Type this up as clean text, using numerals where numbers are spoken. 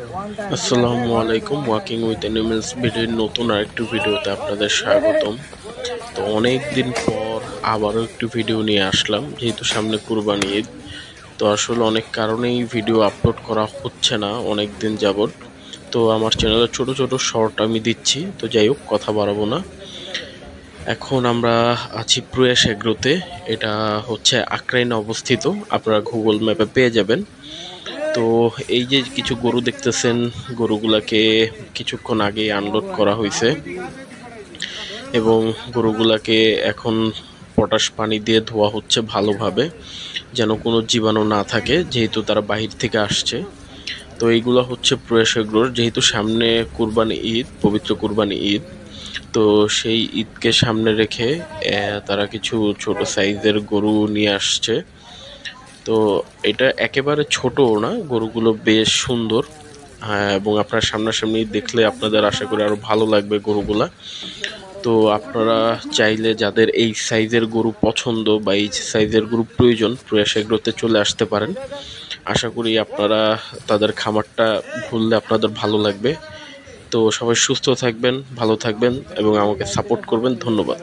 আসসালামু আলাইকুম। Walking with animals ভিডিওর নতুন আরেকটি ভিডিওতে আপনাদের স্বাগতম। তো অনেক দিন পর আবারও একটি ভিডিও নিয়ে আসলাম, যেহেতু সামনে কুরবানি ঈদ। তো আসলে অনেক কারণেই ভিডিও আপলোড করা হচ্ছে না অনেক দিন যাবৎ। তো আমার চ্যানেলে ছোট ছোট শর্ট আমি দিচ্ছি, তো যাই হোক কথা বাড়াবো না। এখন আমরা আছি প্রয়াস এগ্রোতে। এটা হচ্ছে আক্রাইনে অবস্থিত, আপনারা গুগল ম্যাপে পেয়ে যাবেন। তো এই যে কিছু গরু দেখতেছেন, গরুগুলাকে কিছুক্ষণ আগেই আনলোড করা হয়েছে এবং গরুগুলাকে এখন পটাশ পানি দিয়ে ধোয়া হচ্ছে ভালোভাবে, যেন কোনো জীবাণু না থাকে, যেহেতু তারা বাহির থেকে আসছে। তো এইগুলো হচ্ছে প্রয়াস এগ্রোর, যেহেতু সামনে কুরবানি ঈদ, পবিত্র কুরবানি ঈদ। তো সেই ঈদকে সামনে রেখে তারা কিছু ছোট সাইজের গরু নিয়ে আসছে। তো এটা একেবারে ছোটও না, গরুগুলো বেশ সুন্দর। হ্যাঁ, এবং আপনার সামনাসামনি দেখলে আপনাদের আশা করি আরও ভালো লাগবে গরুগুলা। তো আপনারা চাইলে যাদের এই সাইজের গরু পছন্দ বা এই সাইজের গরু প্রয়োজন, প্রয়াস এগ্রোতে চলে আসতে পারেন। আশা করি আপনারা তাদের খামারটা ঘুরলে আপনাদের ভালো লাগবে। তো সবাই সুস্থ থাকবেন, ভালো থাকবেন এবং আমাকে সাপোর্ট করবেন। ধন্যবাদ।